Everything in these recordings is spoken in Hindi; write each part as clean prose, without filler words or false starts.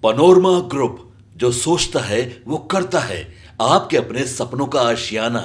पनोरमा ग्रुप, जो सोचता है वो करता है। आपके अपने सपनों का आशियाना।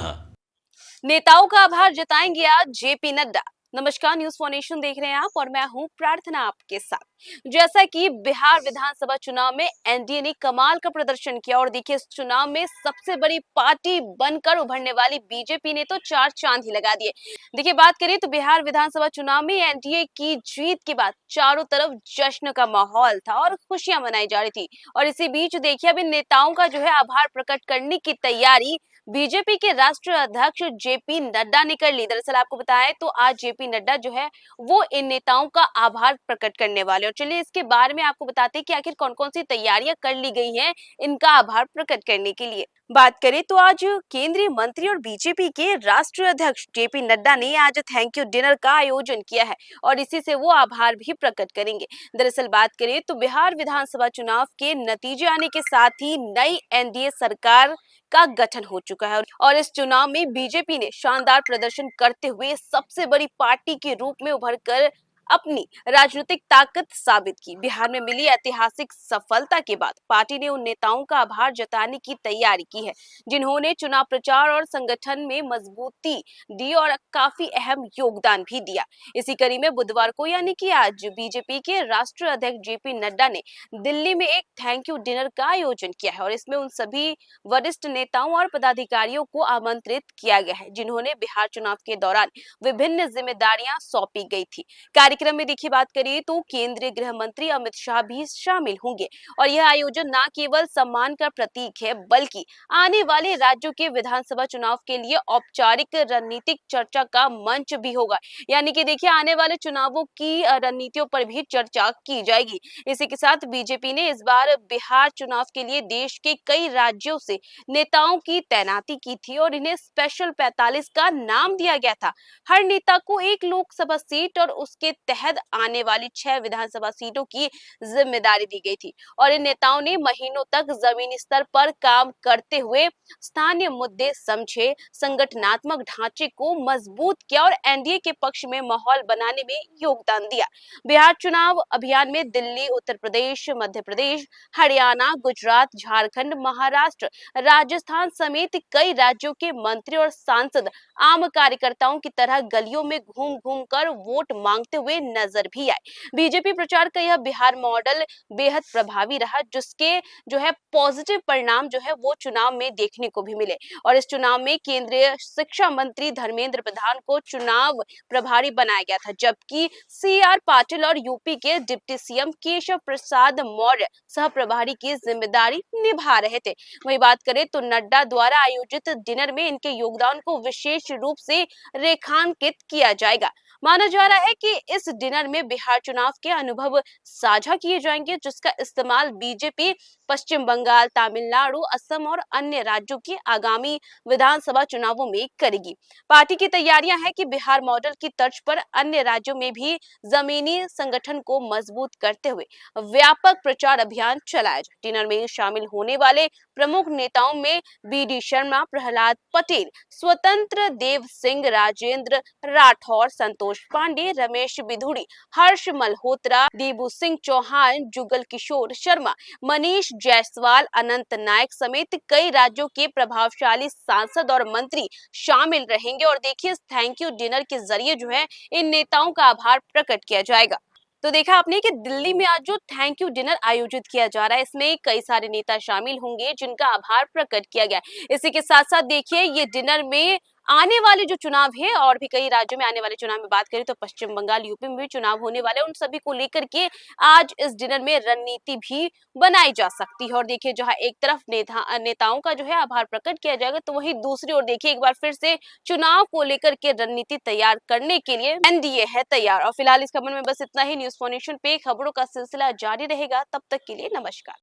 नेताओं का आभार जताएंगे आज जेपी नड्डा। नमस्कार, न्यूज फॉर नेशन देख रहे हैं आप और मैं हूं प्रार्थना आपके साथ। जैसा कि बिहार विधानसभा चुनाव में एनडीए ने कमाल का प्रदर्शन किया और देखिए इस चुनाव में सबसे बड़ी पार्टी बनकर उभरने वाली बीजेपी ने तो चार चांद ही लगा दिए। देखिए बात करें तो बिहार विधानसभा चुनाव में एनडीए की जीत के बाद चारों तरफ जश्न का माहौल था और खुशियां मनाई जा रही थी। और इसी बीच देखिए अब इन नेताओं का जो है आभार प्रकट करने की तैयारी बीजेपी के राष्ट्रीय अध्यक्ष जेपी नड्डा ने कर ली। दरअसल आपको बताएं तो आज जेपी नड्डा जो है वो इन नेताओं का आभार प्रकट करने वाले। और चलिए इसके बारे में आपको बताते हैं कि आखिर कौन कौन सी तैयारियां कर ली गई हैं इनका आभार प्रकट करने के लिए। बात करें तो आज केंद्रीय मंत्री और बीजेपी के राष्ट्रीय अध्यक्ष जेपी नड्डा ने आज थैंक यू डिनर का आयोजन किया है और इसी से वो आभार भी प्रकट करेंगे। दरअसल बात करें तो बिहार विधानसभा चुनाव के नतीजे आने के साथ ही नई एनडीए सरकार का गठन हो चुका है और इस चुनाव में बीजेपी ने शानदार प्रदर्शन करते हुए सबसे बड़ी पार्टी के रूप में उभरकर अपनी राजनीतिक ताकत साबित की। बिहार में मिली ऐतिहासिक सफलता के बाद पार्टी ने उन नेताओं का आभार जताने की तैयारी की है जिन्होंने चुनाव प्रचार और संगठन में मजबूती दी और काफी अहम योगदान भी दिया। इसी कड़ी में बुधवार को यानी कि आज बीजेपी के राष्ट्रीय अध्यक्ष जेपी नड्डा ने दिल्ली में एक थैंक यू डिनर का आयोजन किया है और इसमें उन सभी वरिष्ठ नेताओं और पदाधिकारियों को आमंत्रित किया गया है जिन्होंने बिहार चुनाव के दौरान विभिन्न जिम्मेदारियां सौंपी गई थी। कार्यक्रम में देखिए बात करिए तो केंद्रीय गृह मंत्री अमित शाह भी शामिल होंगे और यह आयोजन न केवल सम्मान का प्रतीक है बल्कि आने वाले राज्यों के विधानसभा चुनाव के लिए औपचारिक रणनीतिक चर्चा का मंच भी होगा। यानी कि देखिए आने वाले चुनावों की रणनीतियों पर भी चर्चा की जाएगी। इसी के साथ बीजेपी ने इस बार बिहार चुनाव के लिए देश के कई राज्यों से नेताओं की तैनाती की थी और इन्हें स्पेशल 45 का नाम दिया गया था। हर नेता को एक लोकसभा सीट और उसके तहत आने वाली 6 विधानसभा सीटों की जिम्मेदारी दी गई थी और इन नेताओं ने महीनों तक जमीनी स्तर पर काम करते हुए स्थानीय मुद्दे समझे, संगठनात्मक ढांचे को मजबूत किया और एनडीए के पक्ष में माहौल बनाने में योगदान दिया। बिहार चुनाव अभियान में दिल्ली, उत्तर प्रदेश, मध्य प्रदेश, हरियाणा, गुजरात, झारखंड, महाराष्ट्र, राजस्थान समेत कई राज्यों के मंत्री और सांसद आम कार्यकर्ताओं की तरह गलियों में घूम घूम कर वोट मांगते हुए नजर भी आए। बीजेपी प्रचार का यह बिहार मॉडल बेहद प्रभावी रहा जिसके जो है पॉजिटिव परिणाम जो है वो चुनाव में देखने को भी मिले। और इस चुनाव में केंद्रीय शिक्षा मंत्री धर्मेंद्र प्रधान को चुनाव प्रभारी बनाया गया था जबकि CR पाटिल और यूपी के डिप्टी सीएम केशव प्रसाद मौर्य सह प्रभारी की जिम्मेदारी निभा रहे थे। वही बात करें तो नड्डा द्वारा आयोजित डिनर में इनके योगदान को विशेष रूप से रेखांकित किया जाएगा। माना जा रहा है कि इस डिनर में बिहार चुनाव के अनुभव साझा किए जाएंगे जिसका इस्तेमाल बीजेपी पश्चिम बंगाल, तमिलनाडु, असम और अन्य राज्यों के आगामी विधानसभा चुनावों में करेगी। पार्टी की तैयारियां हैं कि बिहार मॉडल की तर्ज पर अन्य राज्यों में भी जमीनी संगठन को मजबूत करते हुए व्यापक प्रचार अभियान चलाया जाए। डिनर में शामिल होने वाले प्रमुख नेताओं में BD शर्मा, प्रहलाद पटेल, स्वतंत्र देव सिंह, राजेंद्र राठौर, संतोष पांडे, रमेश बिधूड़ी, हर्ष मल्होत्रा, देबू सिंह चौहान, जुगल किशोर शर्मा, मनीष जायसवाल, अनंत नायक समेत कई राज्यों के प्रभावशाली सांसद और मंत्री शामिल रहेंगे। और देखिए इस थैंक यू डिनर के जरिए जो है इन नेताओं का आभार प्रकट किया जाएगा। तो देखा आपने कि दिल्ली में आज जो थैंक यू डिनर आयोजित किया जा रहा है इसमें कई सारे नेता शामिल होंगे जिनका आभार प्रकट किया गया। इसी के साथ साथ देखिए ये डिनर में आने वाले जो चुनाव है और भी कई राज्यों में आने वाले चुनाव में बात करें तो पश्चिम बंगाल, यूपी में भी चुनाव होने वाले उन सभी को लेकर के आज इस डिनर में रणनीति भी बनाई जा सकती है। और देखिए जहां एक तरफ नेताओं का जो है आभार प्रकट किया जाएगा तो वहीं दूसरी ओर देखिए एक बार फिर से चुनाव को लेकर के रणनीति तैयार करने के लिए एनडीए है तैयार। और फिलहाल इस खबर में बस इतना ही। न्यूज फॉर नेशन पे खबरों का सिलसिला जारी रहेगा। तब तक के लिए नमस्कार।